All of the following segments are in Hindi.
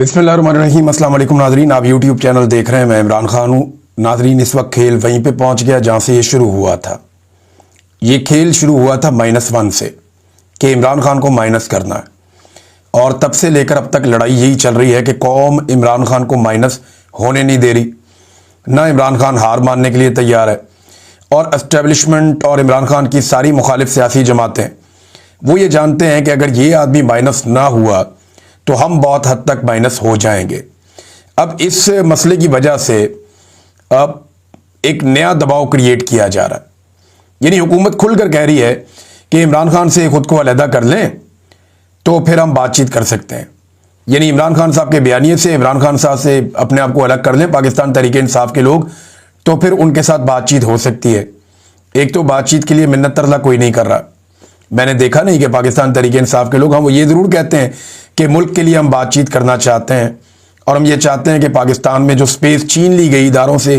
बिस्मिल्लाहिर्रहमानिर्रहीम। अस्सलाम वालेकुम नाजरीन, आप यूट्यूब चैनल देख रहे हैं। मैं इमरान खान हूँ। नाजरीन, इस वक्त खेल वहीं पे पहुँच गया जहाँ से ये शुरू हुआ था। ये खेल शुरू हुआ था -1 से कि इमरान खान को माइनस करना है, और तब से लेकर अब तक लड़ाई यही चल रही है कि कौम इमरान खान को माइनस होने नहीं दे रही। ना इमरान खान हार मानने के लिए तैयार है, और एस्टेब्लिशमेंट और इमरान खान की सारी मुखालिफ सियासी जमातें वो ये जानते हैं कि अगर ये आदमी माइनस ना हुआ तो हम बहुत हद तक माइनस हो जाएंगे। अब इस मसले की वजह से अब एक नया दबाव क्रिएट किया जा रहा है, यानी हुकूमत खुलकर कह रही है कि इमरान खान से खुद को अलहदा कर लें तो फिर हम बातचीत कर सकते हैं। यानी इमरान खान साहब के बयानिए से, इमरान खान साहब से अपने आप को अलग कर लें पाकिस्तान तहरीक इंसाफ के लोग, तो फिर उनके साथ बातचीत हो सकती है। एक तो बातचीत के लिए मिन्नत तरला कोई नहीं कर रहा। मैंने देखा नहीं कि पाकिस्तान तहरीक इंसाफ के लोग, हम वो ये ज़रूर कहते हैं कि मुल्क के लिए हम बातचीत करना चाहते हैं, और हम ये चाहते हैं कि पाकिस्तान में जो स्पेस छीन ली गई इदारों से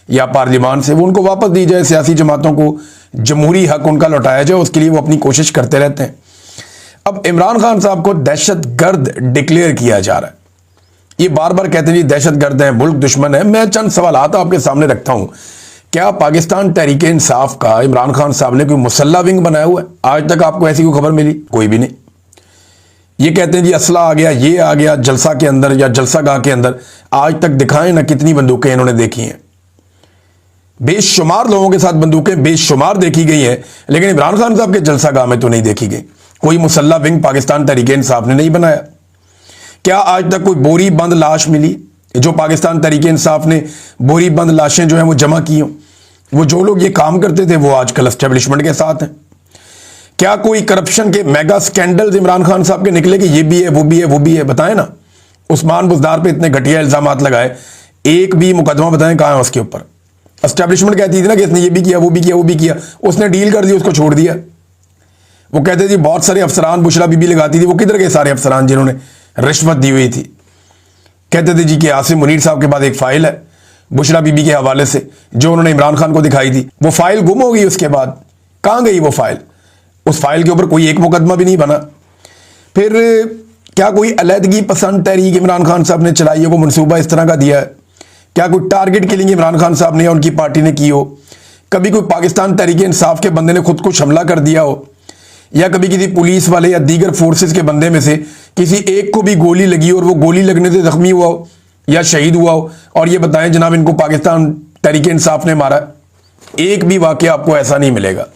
या पार्लियामान से, वो उनको वापस दी जाए, सियासी जमातों को जमहूरी हक उनका लौटाया जाए। उसके लिए वो अपनी कोशिश करते रहते हैं। अब इमरान खान साहब को दहशत गर्द डिक्लेयर किया जा रहा है। ये बार बार कहते हैं जी दहशत गर्द है, मुल्क दुश्मन है। मैं चंद सवाल आपके सामने रखता हूं। क्या पाकिस्तान तहरीक इंसाफ का इमरान खान साहब ने कोई मुसल्ला विंग बनाया हुआ है? आज तक आपको ऐसी कोई खबर मिली? कोई भी नहीं। ये कहते हैं जी असला आ गया, ये आ गया जलसा के अंदर या जलसा गाह के अंदर। आज तक दिखाएं ना कितनी बंदूकें इन्होंने देखी हैं। बेशुमार लोगों के साथ बंदूकें बेशुमार देखी गई हैं, लेकिन इमरान खान साहब के जलसा गाह में तो नहीं देखी गई। कोई मुसल्ला विंग पाकिस्तान तहरीक इंसाफ ने नहीं बनाया। क्या आज तक कोई बोरी बंद लाश मिली जो पाकिस्तान तहरीक इंसाफ ने बोरी बंद लाशें जो हैं वो जमा की हों? वो जो लोग ये काम करते थे वो आजकल एस्टेब्लिशमेंट के साथ हैं। क्या कोई करप्शन के मेगा स्कैंडल्स इमरान खान साहब के निकले कि ये भी है, वो भी है, वो भी है? बताएं ना। उस्मान बुज़दार पे इतने घटिया इल्जामात लगाए, एक भी मुकदमा बताएं कहां है उसके ऊपर? एस्टेब्लिशमेंट कहती थी ना कि इसने ये भी किया, वो भी किया, वो भी किया। उसने डील कर दी, उसको छोड़ दिया। वो कहते थे बहुत सारे अफसरान, बुशरा बीबी लगाती थी, वो किधर गए सारे अफसरान जिन्होंने रिश्वत दी हुई थी? कहते थे जी कि आसिम मुनीर साहब के पास एक फाइल है बुशरा बीबी के हवाले से जो उन्होंने इमरान खान को दिखाई थी। वो फाइल गुम हो गई। उसके बाद कहां गई वो फाइल? उस फाइल के ऊपर कोई एक मुकदमा भी नहीं बना। फिर क्या कोई अलहदगी पसंद तहरीक इमरान खान साहब ने चलाई है? वो मनसूबा इस तरह का दिया है? क्या कोई टारगेट किलिंग इमरान खान साहब ने या उनकी पार्टी ने की हो? कभी कोई पाकिस्तान तहरीक इंसाफ के बंदे ने खुद कुछ हमला कर दिया हो, या कभी किसी पुलिस वाले या दीगर फोर्सेस के बंदे में से किसी एक को भी गोली लगी और वो गोली लगने से जख्मी हुआ हो या शहीद हुआ हो, और ये बताएं जनाब इनको पाकिस्तान तहरीक इंसाफ ने मारा? एक भी वाकया आपको ऐसा नहीं मिलेगा।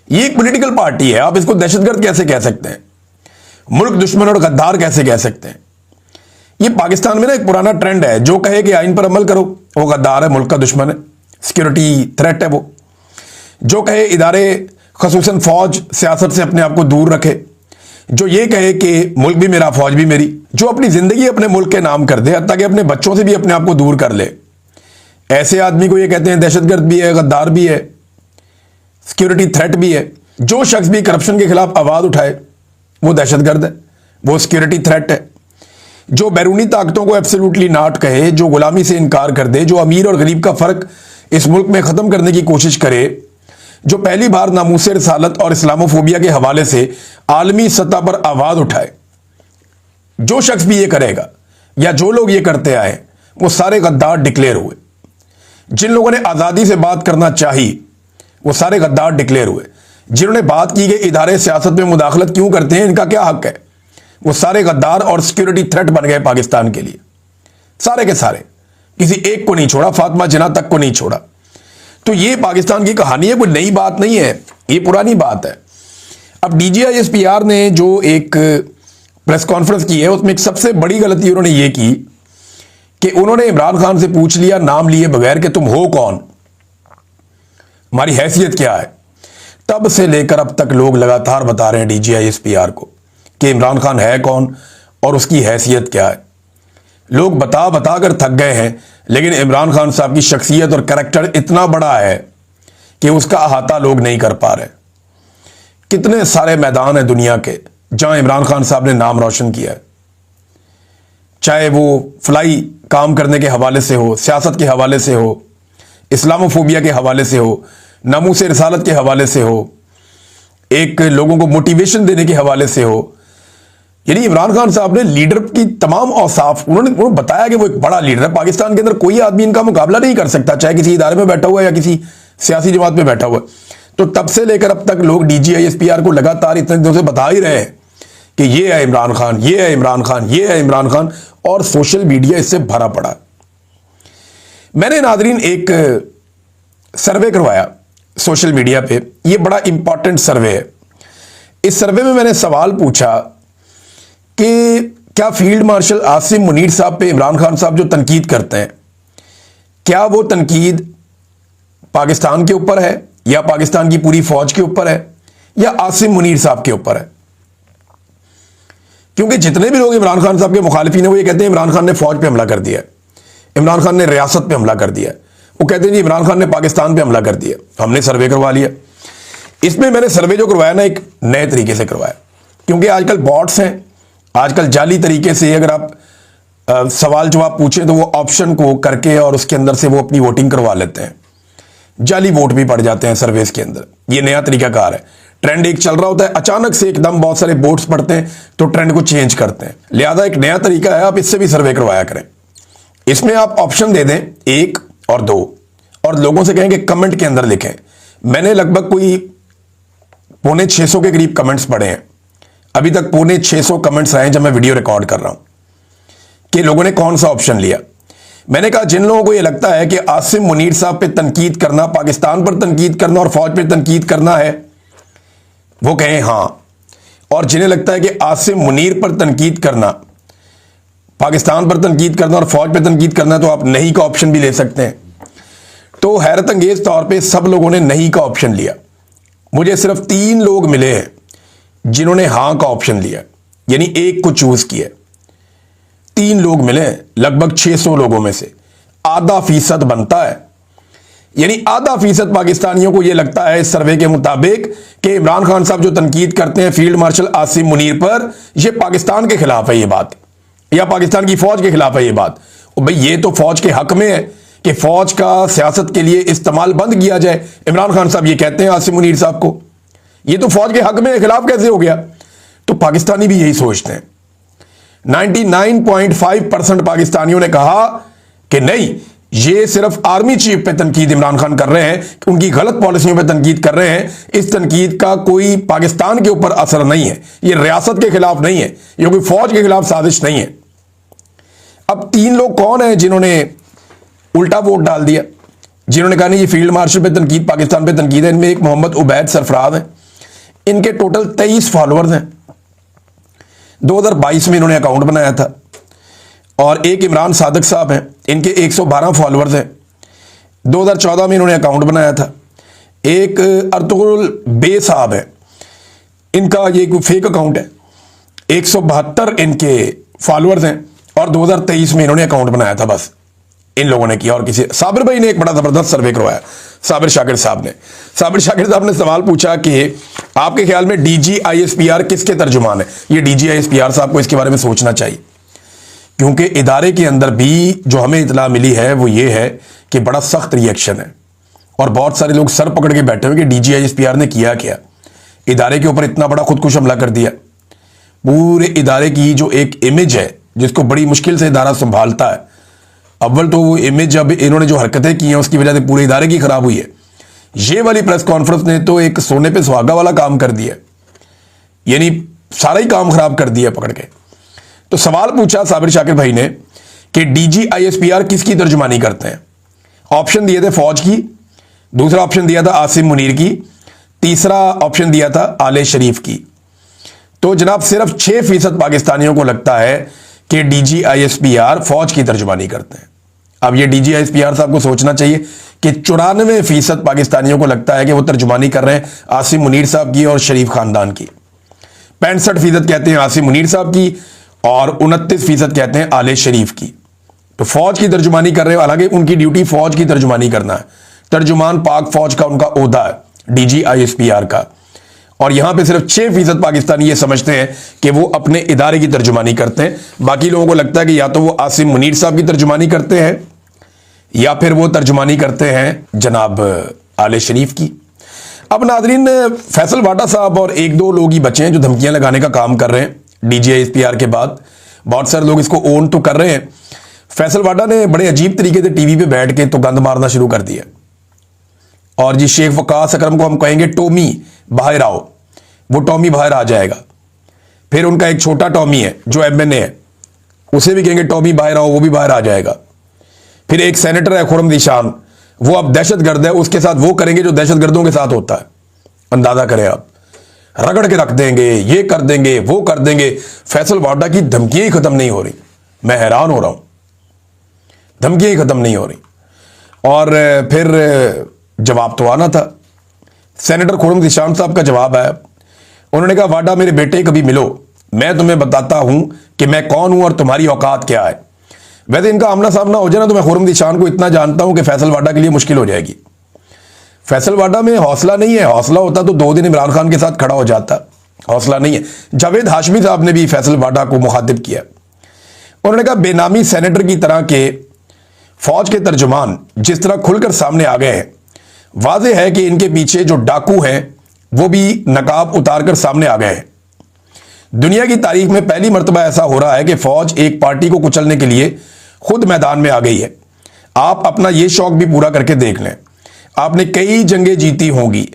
ये एक पॉलिटिकल पार्टी है, आप इसको दहशतगर्द कैसे कह सकते हैं? मुल्क दुश्मन और गद्दार कैसे कह सकते हैं? ये पाकिस्तान में ना एक पुराना ट्रेंड है, जो कहे कि आइन पर अमल करो वो गद्दार है, मुल्क का दुश्मन है, सिक्योरिटी थ्रेट है वो। जो कहे इदारे खसूसन फौज सियासत से अपने आप को दूर रखे, जो ये कहे कि मुल्क भी मेरा फौज भी मेरी, जो अपनी जिंदगी अपने मुल्क के नाम कर दे ताकि अपने बच्चों से भी अपने आप को दूर कर ले, ऐसे आदमी को ये कहते हैं दहशतगर्द भी है, गद्दार भी है, सिक्योरिटी थ्रेट भी है। जो शख्स भी करप्शन के खिलाफ आवाज उठाए वो दहशतगर्द है, वो सिक्योरिटी थ्रेट है। जो बैरूनी ताकतों को एब्सोल्युटली नॉट कहे, जो गुलामी से इनकार कर दे, जो अमीर और गरीब का फर्क इस मुल्क में खत्म करने की कोशिश करे, जो पहली बार नामूस रिसालत और इस्लामोफोबिया के हवाले से आलमी सतह पर आवाज उठाए, जो शख्स भी ये करेगा या जो लोग ये करते आए वो सारे गद्दार डिक्लेयर हुए। जिन लोगों ने आज़ादी से बात करना चाहिए वो सारे गद्दार डिक्लेयर हुए। जिन्होंने बात की कि इदारे सियासत में मुदाखलत क्यों करते हैं, इनका क्या हक है, वो सारे गद्दार और सिक्योरिटी थ्रेट बन गए पाकिस्तान के लिए। सारे के सारे, किसी एक को नहीं छोड़ा, फातिमा जिन्ना तक को नहीं छोड़ा। तो ये पाकिस्तान की कहानी है, कोई नई बात नहीं है, ये पुरानी बात है। अब DGISPR ने जो एक प्रेस कॉन्फ्रेंस की है उसमें एक सबसे बड़ी गलती उन्होंने ये की कि उन्होंने इमरान खान से पूछ लिया नाम लिए बगैर कि तुम हो कौन, हमारी हैसियत क्या है। तब से लेकर अब तक लोग लगातार बता रहे हैं DGISPR को कि इमरान खान है कौन और उसकी हैसियत क्या है। लोग बता बता कर थक गए हैं, लेकिन इमरान खान साहब की शख्सियत और कैरेक्टर इतना बड़ा है कि उसका अहाता लोग नहीं कर पा रहे। कितने सारे मैदान हैं दुनिया के जहां इमरान खान साहब ने नाम रोशन किया है, चाहे वो फ्लाई काम करने के हवाले से हो, सियासत के हवाले से हो, इस्लामोफोबिया के हवाले से हो, नामूस रिसालत के हवाले से हो, एक लोगों को मोटिवेशन देने के हवाले से हो, यानी इमरान खान साहब ने लीडर की तमाम औसाफ उन्होंने बताया कि वो एक बड़ा लीडर है, पाकिस्तान के अंदर कोई आदमी इनका मुकाबला नहीं कर सकता, चाहे किसी इदारे में बैठा हुआ है या किसी सियासी जमात में बैठा हुआ है। तो तब से लेकर अब तक लोग DGISPR को लगातार इतने दिनों से बता ही रहे हैं कि ये है इमरान खान, ये है इमरान खान, ये है इमरान खान, और सोशल मीडिया इससे भरा पड़ा। मैंने नादरीन एक सर्वे करवाया सोशल मीडिया पे, ये बड़ा इंपॉर्टेंट सर्वे है। इस सर्वे में मैंने सवाल पूछा कि क्या फील्ड मार्शल आसिम मुनीर साहब पे इमरान खान साहब जो तनकीद करते हैं, क्या वो तनकीद पाकिस्तान के ऊपर है या पाकिस्तान की पूरी फौज के ऊपर है या आसिम मुनीर साहब के ऊपर है? क्योंकि जितने भी लोग इमरान खान साहब के मुखालिफिन हैं वो ये कहते हैं इमरान खान ने फौज पे हमला कर दिया है, इमरान खान ने रियासत पे हमला कर दिया है। वो कहते हैं जी इमरान खान ने पाकिस्तान पे हमला कर दिया। हमने सर्वे करवा लिया। इसमें मैंने सर्वे जो करवाया ना एक नए तरीके से करवाया, क्योंकि आजकल बॉट्स हैं, आजकल जाली तरीके से अगर आप सवाल जवाब पूछें तो वो ऑप्शन को करके और उसके अंदर से वो अपनी वोटिंग करवा लेते हैं, जाली वोट भी पड़ जाते हैं सर्वेस के अंदर। ये नया तरीकाकार है। ट्रेंड एक चल रहा होता है, अचानक से एकदम बहुत सारे वोट्स पड़ते हैं तो ट्रेंड को चेंज करते हैं। लिहाजा एक नया तरीका है, आप इससे भी सर्वे करवाया करें। इसमें आप ऑप्शन दे दें 1 और 2 और लोगों से कहें कि कमेंट के अंदर लिखें। मैंने लगभग कोई 650 के करीब कमेंट्स पढ़े हैं अभी तक, 650 कमेंट्स आए जब मैं वीडियो रिकॉर्ड कर रहा हूं कि लोगों ने कौन सा ऑप्शन लिया। मैंने कहा जिन लोगों को यह लगता है कि आसिम मुनीर साहब पे तनकीद करना, पाकिस्तान पर तनकीद करना और फौज पर तनकीद करना है वो कहें हां, और जिन्हें लगता है कि आसिम मुनीर पर तनकीद करना, पाकिस्तान पर तनकीद करना और फौज पर तनकीद करना, तो आप नहीं का ऑप्शन भी ले सकते हैं। तो हैरत अंगेज तौर पे सब लोगों ने नहीं का ऑप्शन लिया। मुझे सिर्फ 3 लोग मिले हैं जिन्होंने हां का ऑप्शन लिया, यानी 1 को चूज किया। 3 लोग मिले लगभग 600 लोगों में से, आधा फीसद बनता है। यानी आधा फीसद पाकिस्तानियों को यह लगता है इस सर्वे के मुताबिक कि इमरान खान साहब जो तनकीद करते हैं फील्ड मार्शल आसिम मुनीर पर, यह पाकिस्तान के खिलाफ है ये बात, या पाकिस्तान की फौज के खिलाफ है ये बात। भाई ये तो फौज के हक में है कि फौज का सियासत के लिए इस्तेमाल बंद किया जाए। इमरान खान साहब ये कहते हैं आसिम मुनीर साहब को, ये तो फौज के हक में खिलाफ कैसे हो गया? तो पाकिस्तानी भी यही सोचते हैं। 99.5% पाकिस्तानियों ने कहा कि नहीं, ये सिर्फ आर्मी चीफ पे तनकीद इमरान खान कर रहे हैं, उनकी गलत पॉलिसियों पे तनकीद कर रहे हैं। इस तनकीद का कोई पाकिस्तान के ऊपर असर नहीं है, ये रियासत के खिलाफ नहीं है, ये कोई फौज के खिलाफ साजिश नहीं है। अब 3 लोग कौन हैं जिन्होंने उल्टा वोट डाल दिया, जिन्होंने कहा नहीं ये फील्ड मार्शल पे तनकीद, पाकिस्तान पे तनकीद है? इनमें एक मोहम्मद उबैद सरफराज हैं, इनके टोटल 23 फॉलोअर्स हैं। 2022 में इन्होंने अकाउंट बनाया था। और एक इमरान सादिक साहब हैं, इनके 112 फॉलोअर्स हैं। 2014 में इन्होंने अकाउंट बनाया था। एक अर्तुगरुल बे साहब है, इनका ये कोई फेक अकाउंट है, 172 इनके फॉलोअर्स हैं और 2023 में इन्होंने अकाउंट बनाया था। बस इन लोगों ने किया। और किसी साबिर भाई ने एक बड़ा जबरदस्त सर्वे करवाया, साबिर शाकिर साहब ने सवाल पूछा कि आपके ख्याल में DGISPR किसके तर्जुमान है? ये DGISPR साहब को इसके बारे में सोचना चाहिए, क्योंकि इदारे के अंदर भी जो हमें इतला मिली है वो ये है कि बड़ा सख्त रिएक्शन है और बहुत सारे लोग सर पकड़ के बैठे हुए कि DGISPR ने किया क्या, इदारे के ऊपर इतना बड़ा खुदकुश हमला कर दिया। पूरे इदारे की जो एक इमेज है जिसको बड़ी मुश्किल से इदारा संभालता है, अव्वल तो वो इमेज जब इन्होंने जो हरकतें की हैं उसकी वजह से पूरे इदारे की खराब हुई है। ये वाली प्रेस कॉन्फ्रेंस ने तो एक सोने पे सुहागा वाला काम कर दिया, यानी सारा ही काम खराब कर दिया पकड़ के। तो सवाल पूछा साबिर शाकिर भाई ने कि DGISPR किसकी तर्जुमानी करते हैं? ऑप्शन दिए थे फौज की, दूसरा ऑप्शन दिया था आसिम मुनीर की, तीसरा ऑप्शन दिया था आले शरीफ की। तो जनाब सिर्फ 6% पाकिस्तानियों को लगता है कि DGISPR फौज की तर्जुमानी करते हैं। अब ये DGISPR साहब को सोचना चाहिए कि 94% पाकिस्तानियों को लगता है कि वो तर्जुमानी कर रहे हैं आसिम मुनीर साहब की और शरीफ खानदान की। 65% कहते हैं आसिम मुनीर साहब की और 29% कहते हैं आले शरीफ की। तो फौज की तर्जुमानी कर रहे हैं, हालांकि उनकी ड्यूटी फौज की तर्जुमानी करना है। तर्जुमान पाक फौज का उनका ओहदा है DGISPR का। और यहां पे सिर्फ 6% पाकिस्तानी ये समझते हैं कि वो अपने इदारे की तर्जुमानी करते हैं। बाकी लोगों को लगता है कि या तो वो आसिम मुनीर साहब की तर्जुमानी करते हैं या फिर वो तर्जुमानी करते हैं जनाब आले शरीफ की। अब नाजरीन, फैसल वाटा साहब और 1-2 लोग ही बचे हैं जो धमकियां लगाने का काम कर रहे हैं DGISPR के बाद बहुत सारे लोग इसको ओन तो कर रहे हैं। फैसल वाडा ने बड़े अजीब तरीके से टीवी पे बैठ के तो गंद मारना शुरू कर दिया। और जी शेख वकास अकरम को हम कहेंगे टॉमी बाहर आओ, वो टॉमी बाहर आ जाएगा। फिर उनका एक छोटा टॉमी है जो MNA है, उसे भी कहेंगे टॉमी बाहर आओ, वो भी बाहर आ जाएगा। फिर एक सेनेटर है खुर्रम निशान, वो अब दहशतगर्द है, उसके साथ वो करेंगे जो दहशतगर्दों के साथ होता है। अंदाजा करें आप, रगड़ के रख देंगे, ये कर देंगे, वो कर देंगे। फैसल वाडा की धमकियां ही खत्म नहीं हो रही, मैं हैरान हो रहा हूं, धमकियां ही खत्म नहीं हो रही। और फिर जवाब तो आना था। सेनेटर खुर्रम निशान साहब का जवाब है, उन्होंने कहा वाडा मेरे बेटे कभी मिलो, मैं तुम्हें बताता हूं कि मैं कौन हूं और तुम्हारी औकात क्या है। वैसे इनका आमना सामना हो जाए ना तो मैं खुर्रम निशान को इतना जानता हूं कि फैसल वाडा के लिए मुश्किल हो जाएगी। फैसल वाडा में हौसला नहीं है, हौसला होता तो 2 दिन इमरान खान के साथ खड़ा हो जाता, हौसला नहीं है। जावेद हाशमी साहब ने भी फैसल वाडा को मुखातिब किया, उन्होंने कहा बेनामी सेनेटर की तरह के फौज के तर्जुमान जिस तरह खुलकर सामने आ गए हैं, वाज़ेह है कि इनके पीछे जो डाकू हैं वो भी नकाब उतारकर सामने आ गए हैं। दुनिया की तारीख में पहली मर्तबा ऐसा हो रहा है कि फौज एक पार्टी को कुचलने के लिए खुद मैदान में आ गई है। आप अपना यह शौक भी पूरा करके देख लें, आपने कई जंगें जीती होंगी,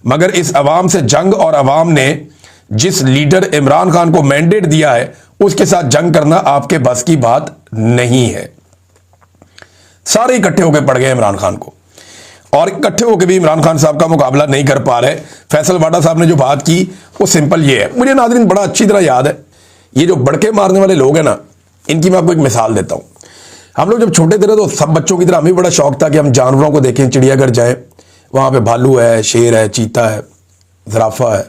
मगर इस अवाम से जंग और अवाम ने जिस लीडर इमरान खान को मैंडेट दिया है उसके साथ जंग करना आपके बस की बात नहीं है। सारे इकट्ठे होकर पड़ गए इमरान खान को, और इकट्ठे होकर भी इमरान खान साहब का मुकाबला नहीं कर पा रहे। फैसल वाडा साहब ने जो बात की वो सिंपल ये है, मुझे नाज़रीन बड़ा अच्छी तरह याद है, ये जो बड़के मारने वाले लोग हैं ना, इनकी मैं आपको एक मिसाल देता हूं। हम लोग जब छोटे थे तो सब बच्चों की तरह हमें बड़ा शौक था कि हम जानवरों को देखें, चिड़ियाघर जाएं, वहां पे भालू है, शेर है, चीता है, ज़राफ़ा है,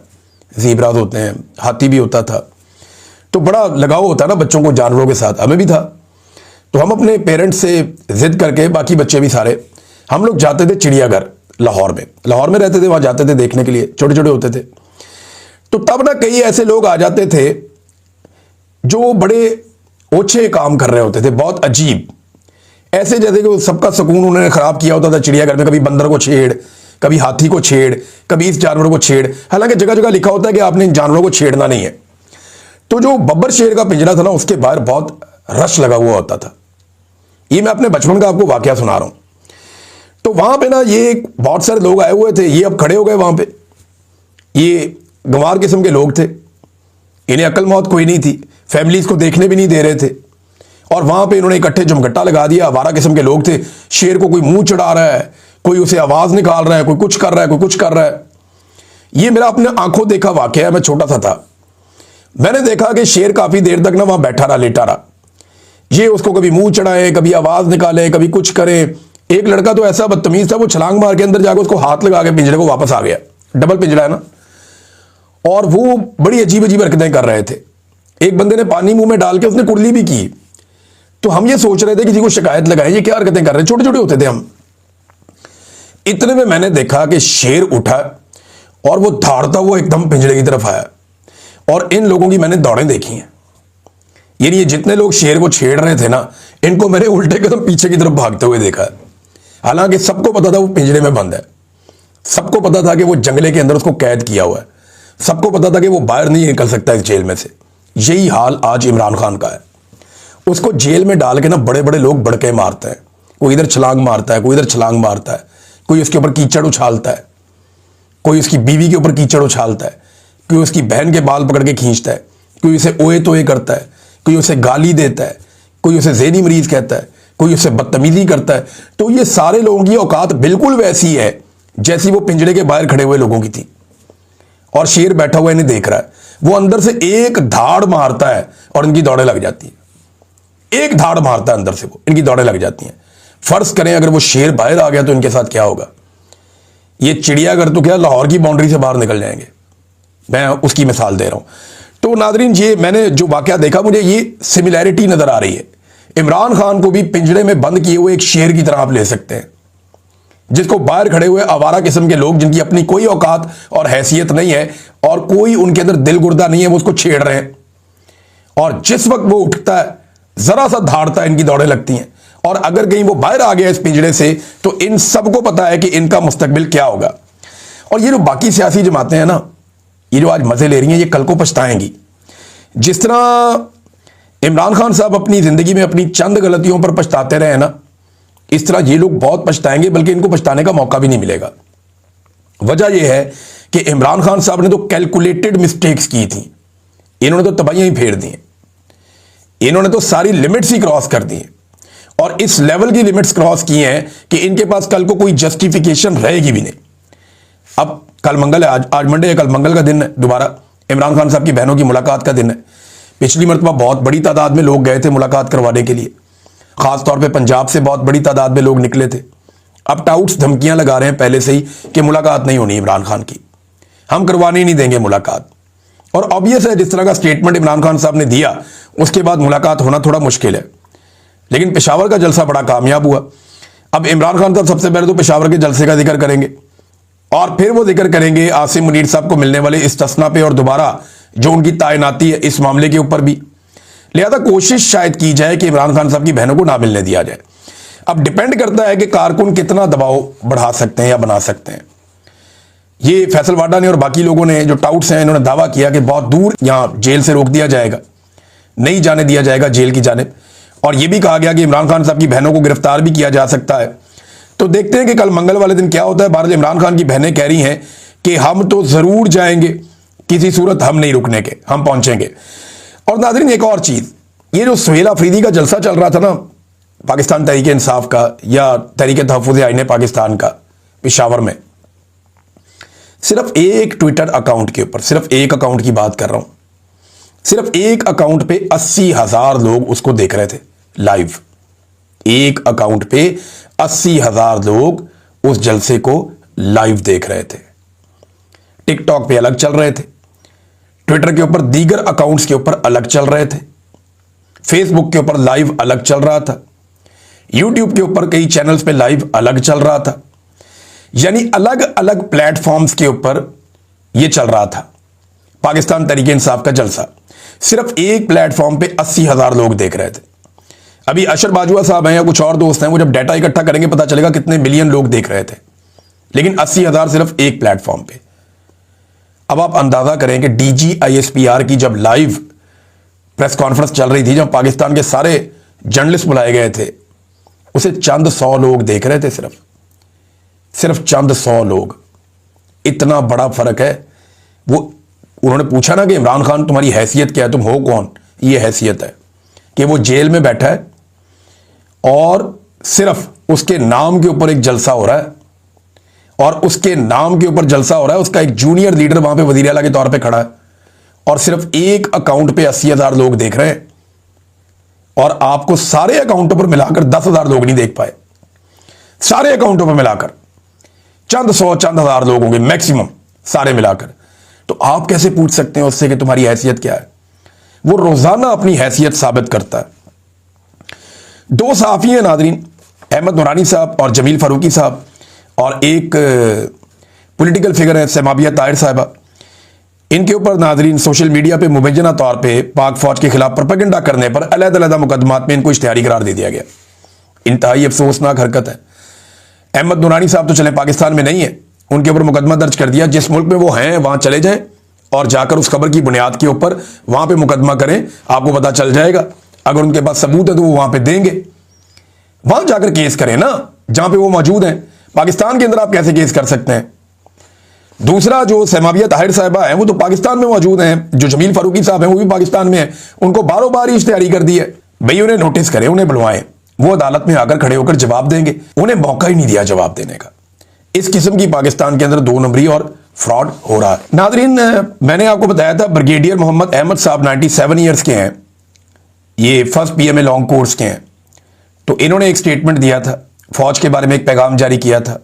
ज़ीब्रास होते हैं, हाथी भी होता था। तो बड़ा लगाव होता है ना बच्चों को जानवरों के साथ, हमें भी था। तो हम अपने पेरेंट्स से जिद करके, बाकी बच्चे भी सारे, हम लोग जाते थे चिड़ियाघर लाहौर में रहते थे, वहां जाते थे देखने के लिए, छोटे छोटे होते थे। तो तब ना कई ऐसे लोग आ जाते थे जो बड़े ओछे काम कर रहे होते थे, बहुत अजीब, ऐसे जैसे कि सबका सुकून उन्होंने खराब किया होता था चिड़ियाघर में। कभी बंदर को छेड़, कभी हाथी को छेड़, कभी इस जानवर को छेड़, हालांकि जगह जगह लिखा होता है कि आपने इन जानवरों को छेड़ना नहीं है। तो जो बब्बर शेर का पिंजरा था ना, उसके बाहर बहुत रश लगा हुआ होता था। ये मैं अपने बचपन का आपको वाकया सुना रहा हूं। तो वहां पे ना ये बहुत सारे लोग आए हुए थे, ये अब खड़े हो गए वहां पे, ये गंवार किस्म के लोग थे, इन्हें अकल मौत कोई नहीं थी, फैमिलीज को देखने भी नहीं दे रहे थे, और वहां पे इन्होंने इकट्ठे जमघट्टा लगा दिया। आवारा किस्म के लोग थे, शेर को कोई मुंह चढ़ा रहा है, कोई उसे आवाज निकाल रहा है, कोई कुछ कर रहा है, कोई कुछ कर रहा है। ये मेरा अपने आंखों देखा वाकया है, मैं छोटा सा था, मैंने देखा कि शेर काफी देर तक ना वहां बैठा रहा, लेटा रहा, ये उसको कभी मुंह चढ़ाए, कभी आवाज निकाले, कभी कुछ करे। एक लड़का तो ऐसा बदतमीज था, वो छलांग मार के अंदर जाकर उसको हाथ लगा के पिंजरे को वापस आ गया, डबल पिंजरा है ना, और वो बड़ी अजीब अजीब हरकतें कर रहे थे। एक बंदे ने पानी मुंह में डाल के उसने कुर्ली भी की। तो हम ये सोच रहे थे किसी को शिकायत लगाएं, ये क्या हरकतें कर रहे हैं, छोटे छोटे होते थे हम। इतने में मैंने देखा कि शेर उठा और वो दौड़ता हुआ एकदम पिंजरे की तरफ आया, और इन लोगों की मैंने दौड़ें देखी हैं। यानी ये जितने लोग शेर को छेड़ रहे थे ना, इनको मैंने उल्टे कदम पीछे की तरफ भागते हुए देखा है। हालांकि सबको पता था वो पिंजरे में बंद है, सबको पता था कि वो जंगले के अंदर उसको कैद किया हुआ है, सबको पता था कि वो बाहर नहीं निकल सकता इस जेल में से। यही हाल आज इमरान खान का है। उसको जेल में डाल के ना बड़े बड़े लोग बड़के मारते हैं, कोई इधर छलांग मारता है, कोई इधर छलांग मारता है, कोई उसके ऊपर कीचड़ उछालता है, कोई उसकी बीवी के ऊपर कीचड़ उछालता है, कोई उसकी बहन के बाल पकड़ के खींचता है, कोई उसे ओए तोए करता है, कोई उसे गाली देता है, कोई उसे ज़हनी मरीज कहता है, कोई उससे बदतमीजी करता है। तो ये सारे लोगों की औकात बिल्कुल वैसी है जैसी वो पिंजरे के बाहर खड़े हुए लोगों की थी। और शेर बैठा हुआ इन्हें देख रहा है, वो अंदर से एक धाड़ मारता है और इनकी दौड़ें लग जाती हैं। एक धाड़ मारता है अंदर से, वो इनकी दौड़ें लग जाती हैं। फर्ज करें अगर वो शेर बाहर आ गया तो इनके साथ क्या होगा। ये चिड़ियाघर तो क्या लाहौर की बाउंड्री से बाहर निकल जाएंगे, मैं उसकी मिसाल दे रहा हूं। तो नादरीन, ये मैंने जो वाकया देखा, मुझे ये सिमिलैरिटी नजर आ रही है। इमरान खान को भी पिंजरे में बंद किए हुए एक शेर की तरह आप ले सकते हैं, जिसको बाहर खड़े हुए आवारा किस्म के लोग, जिनकी अपनी कोई औकात और हैसियत नहीं है और कोई उनके अंदर दिल गुर्दा नहीं है, वो उसको छेड़ रहे हैं। और जिस वक्त वो उठता है, जरा सा धाड़ता है, इनकी दौड़ें लगती हैं। और अगर कहीं वो बाहर आ गया इस पिंजरे से, तो इन सबको पता है कि इनका मुस्तकबिल क्या होगा। और ये जो बाकी सियासी जमातें हैं ना, ये जो आज मजे ले रही हैं, ये कल को पछताएंगी। जिस तरह इमरान खान साहब अपनी ज़िंदगी में अपनी चंद गलतियों पर पछताते रहे ना, इस तरह ये लोग बहुत पछताएंगे, बल्कि इनको पछताने का मौका भी नहीं मिलेगा। वजह यह है कि इमरान खान साहब ने तो कैलकुलेटेड मिस्टेक्स की थी, इन्होंने तो तबाहियां ही फेर दी हैं, इन्होंने तो सारी लिमिट्स ही क्रॉस कर दी हैं, और इस लेवल की लिमिट्स क्रॉस की हैं कि इनके पास कल को कोई जस्टिफिकेशन रहेगी भी नहीं। अब कल मंगल है, आज मंडे है, कल मंगल का दिन है, दोबारा इमरान खान साहब की बहनों की मुलाकात का दिन है। पिछली मरतबा बहुत बड़ी तादाद में लोग गए थे मुलाकात करवाने के लिए, खासतौर पर पंजाब से बहुत बड़ी तादाद में लोग निकले थे। अब टाउट्स धमकियां लगा रहे हैं पहले से ही कि मुलाकात नहीं होनी इमरान खान की, हम करवाने ही नहीं देंगे मुलाकात। और ऑब्वियस है, जिस तरह का स्टेटमेंट इमरान खान साहब ने दिया उसके बाद मुलाकात होना थोड़ा मुश्किल है। लेकिन पेशावर का जलसा बड़ा कामयाब हुआ। अब इमरान खान साहब सबसे पहले तो पेशावर के जलसे का जिक्र करेंगे, और फिर वो जिक्र करेंगे आसिम मुनीर साहब को मिलने वाले इस्तिस्ना पे, और दोबारा जो उनकी तैनाती है इस मामले के ऊपर भी। लिहाजा कोशिश शायद की जाए कि इमरान खान साहब की बहनों को ना मिलने दिया जाए। अब डिपेंड करता है कि कारकुन कितना दबाव बढ़ा सकते हैं या बना सकते हैं। ये फैसल वाडा ने और बाकी लोगों ने जो टाउट्स हैं, इन्होंने दावा किया कि बहुत दूर यहां जेल से रोक दिया जाएगा, नहीं जाने दिया जाएगा जेल की जानिब, और यह भी कहा गया कि इमरान खान साहब की बहनों को गिरफ्तार भी किया जा सकता है। तो देखते हैं कि कल मंगल वाले दिन क्या होता है। बहरहाल इमरान खान की बहनें कह रही हैं कि हम तो जरूर जाएंगे, किसी सूरत हम नहीं रुकने के, हम पहुंचेंगे। और नाज़रीन एक और चीज, ये जो सुहेल अफरीदी का जलसा चल रहा था ना पाकिस्तान तहरीक इंसाफ का या तहरीक तहफ़्फ़ुज़ आईन पाकिस्तान का पेशावर में, सिर्फ एक ट्विटर अकाउंट के ऊपर, सिर्फ एक अकाउंट की बात कर रहा हूं, सिर्फ एक अकाउंट पे 80,000 लोग उसको देख रहे थे लाइव। एक अकाउंट पे 80,000 लोग उस जलसे को लाइव देख रहे थे। टिकटॉक पे अलग चल रहे थे, ट्विटर के ऊपर दीगर अकाउंट्स के ऊपर अलग चल रहे थे, फेसबुक के ऊपर लाइव अलग चल रहा था, यूट्यूब के ऊपर कई चैनल्स पे लाइव अलग चल रहा था। यानी अलग अलग प्लेटफॉर्म्स के ऊपर यह चल रहा था पाकिस्तान तहरीक इंसाफ का जलसा। सिर्फ एक प्लेटफॉर्म पे 80,000 लोग देख रहे थे। अभी अशर बाजवा साहब हैं या कुछ और दोस्त हैं, वो जब डाटा इकट्ठा करेंगे पता चलेगा कितने मिलियन लोग देख रहे थे, लेकिन 80,000 सिर्फ एक प्लेटफॉर्म पे। अब आप अंदाजा करें कि DGISPR की जब लाइव प्रेस कॉन्फ्रेंस चल रही थी, जब पाकिस्तान के सारे जर्नलिस्ट बुलाए गए थे, उसे चंद 100 लोग देख रहे थे, सिर्फ चंद 100 लोग। इतना बड़ा फर्क है। वो उन्होंने पूछा ना कि इमरान खान तुम्हारी हैसियत क्या है, तुम हो कौन? ये हैसियत है कि वो जेल में बैठा है और सिर्फ उसके नाम के ऊपर एक जलसा हो रहा है, और उसके नाम के ऊपर जलसा हो रहा है, उसका एक जूनियर लीडर वहां पे वजीर आला के तौर पे खड़ा है, और सिर्फ एक अकाउंट पे 80,000 लोग देख रहे हैं। और आपको सारे अकाउंटों पर मिलाकर 10,000 लोग नहीं देख पाए। सारे अकाउंटों पर मिलाकर चंद 100 चंद हजार लोग होंगे मैक्सिमम, सारे मिलाकर। तो आप कैसे पूछ सकते हैं उससे कि तुम्हारी हैसियत क्या है? वो रोजाना अपनी हैसियत साबित करता है। दो सहाफी हैं नादरीन, अहमद नूरानी साहब और जमील फारूकी साहब, और एक पॉलिटिकल फिगर है समाबिया ताहिर साहिबा। इनके ऊपर नादरीन सोशल मीडिया पे मुबैना तौर पे पाक फौज के खिलाफ प्रोपेगेंडा करने पर अलग-अलग मुकदमात में इनको इश्तिहारी करार दे दिया गया। इंतहाई अफसोसनाक हरकत है। अहमद नूरानी साहब तो चले पाकिस्तान में नहीं है, उनके ऊपर मुकदमा दर्ज कर दिया। जिस मुल्क में वो हैं वहां चले जाएं और जाकर उस खबर की बुनियाद के ऊपर वहां पे मुकदमा करें, आपको पता चल जाएगा। अगर उनके पास सबूत है तो वो वहां पे देंगे, वहां जाकर केस करें ना, जहां पे वो मौजूद हैं। पाकिस्तान के अंदर आप कैसे केस कर सकते हैं? दूसरा, जो समाबिया ताहिर साहिबा है वो तो पाकिस्तान में मौजूद हैं, जो जमील फारूकी साहब हैं वो भी पाकिस्तान में है। उनको बारों बार इश्तिहारी कर दी है, भाई उन्हें नोटिस करें, उन्हें बुलवाएं, वो अदालत में आकर खड़े होकर जवाब देंगे। उन्हें मौका ही नहीं दिया जवाब देने का। इस किस्म की पाकिस्तान के अंदर 2 नंबरी और फ्रॉड हो रहा है। नादरीन, मैंने आपको बताया था ब्रिगेडियर मोहम्मद अहमद साहब 97 ईयर्स के हैं, ये फर्स्ट PMA लॉन्ग कोर्स के हैं। तो इन्होंने एक स्टेटमेंट दिया था, फौज के बारे में एक पैगाम जारी किया था।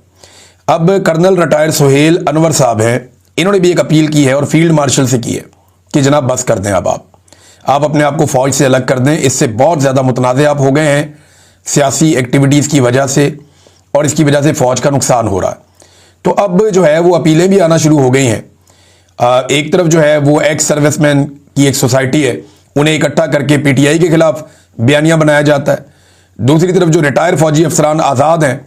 अब कर्नल रिटायर सुहेल अनवर साहब हैं, इन्होंने भी एक अपील की है और फील्ड मार्शल से की है कि जनाब बस कर दें, अब आप अपने आप को फौज से अलग कर दें। इससे बहुत ज़्यादा मुतनाज़ आप हो गए हैं सियासी एक्टिविटीज़ की वजह से, और इसकी वजह से फौज का नुकसान हो रहा है। तो अब जो है वो अपीलें भी आना शुरू हो गई हैं। एक तरफ जो है वो एक्स सर्विसमैन की एक सोसाइटी है, उन्हें इकट्ठा करके PTI के खिलाफ बयानिया बनाया जाता है। दूसरी तरफ जो रिटायर फौजी अफसरान आज़ाद हैं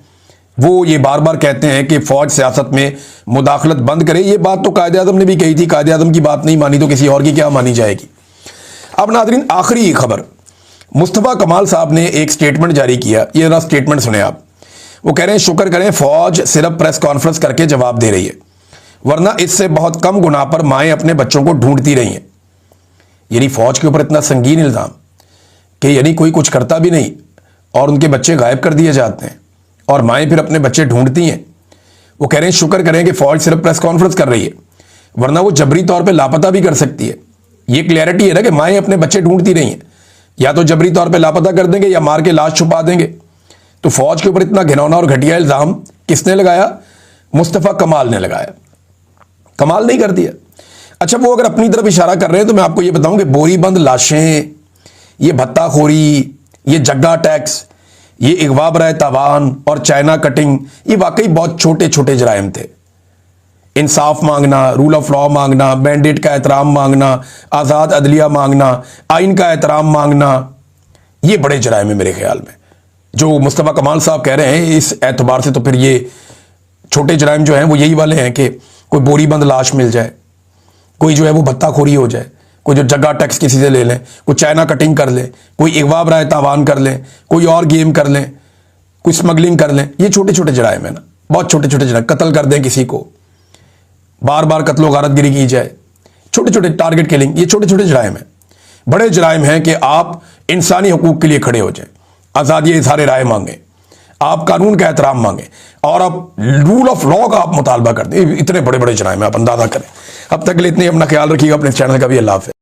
वो ये बार बार कहते हैं कि फ़ौज सियासत में मुदाखलत बंद करे। ये बात तो कायदे आज़म ने भी कही थी, कायदे आज़म की बात नहीं मानी तो किसी और की क्या मानी जाएगी। अब नाज़रीन आखिरी खबर, मुस्तफ़ा कमाल साहब ने एक स्टेटमेंट जारी किया। ये जरा स्टेटमेंट सुने आप। वो कह रहे हैं शुक्र करें फौज सिर्फ प्रेस कॉन्फ्रेंस करके जवाब दे रही है, वरना इससे बहुत कम गुनाह पर माएँ अपने बच्चों को ढूंढती रही हैं। यानी फौज के ऊपर इतना संगीन इल्ज़ाम कि यानी कोई कुछ करता भी नहीं और उनके बच्चे गायब कर दिए जाते हैं और माएँ फिर अपने बच्चे ढूंढती हैं। वो कह रहे हैं शुक्र करें कि फौज सिर्फ प्रेस कॉन्फ्रेंस कर रही है, वरना वो जबरी तौर पे लापता भी कर सकती है। ये क्लैरिटी है ना कि माएँ अपने बच्चे ढूंढती रही हैं, या तो जबरी तौर पे लापता कर देंगे या मार के लाश छुपा देंगे। तो फौज के ऊपर इतना घिनौना और घटिया इल्ज़ाम किसने लगाया? मुस्तफ़ा कमाल ने लगाया। कमाल नहीं कर दिया। अच्छा, वो अगर अपनी तरफ इशारा कर रहे हैं तो मैं आपको ये बताऊं कि बोरीबंद लाशें, ये भत्ताखोरी, ये जग्गा टैक्स, ये अगवा बराए तावान और चाइना कटिंग, ये वाकई बहुत छोटे छोटे जराइम थे। इंसाफ मांगना, रूल ऑफ लॉ मांगना, मैंडेट का एहतराम मांगना, आज़ाद अदलिया मांगना, आइन का एहतराम मांगना, ये बड़े जराइम है मेरे ख्याल में। जो मुस्तफ़ा कमाल साहब कह रहे हैं इस एतबार से तो फिर ये छोटे जराइम जो हैं वो यही वाले हैं कि कोई बोरीबंद लाश मिल जाए, कोई जो है वो भत्ताखोरी हो जाए, कोई जो जगह टैक्स किसी से ले लें, कोई चाइना कटिंग कर ले, कोई अगवा बराए तावान कर लें, कोई और गेम कर लें, कोई स्मगलिंग कर लें। ये छोटे छोटे जराइम है ना, बहुत छोटे छोटे जराइम। कत्ल कर दें किसी को, बार बार कत्लो गारतगिरी की जाए, छोटे छोटे टारगेट किलिंग, ये छोटे छोटे जराइम हैं। बड़े जराइम हैं कि आप इंसानी हकूक के लिए खड़े हो जाएं, आज़ादी इज़हार राय मांगें, आप कानून का एहतराम मांगें और आप रूल ऑफ लॉ का आप मुतालबा कर दें। इतने बड़े बड़े जराइम हैं, आप अंदाजा करें। अब तक के लिए इतने, अपना ख्याल रखिएगा, अपने चैनल का भी। अल्लाह हाफ़िज़।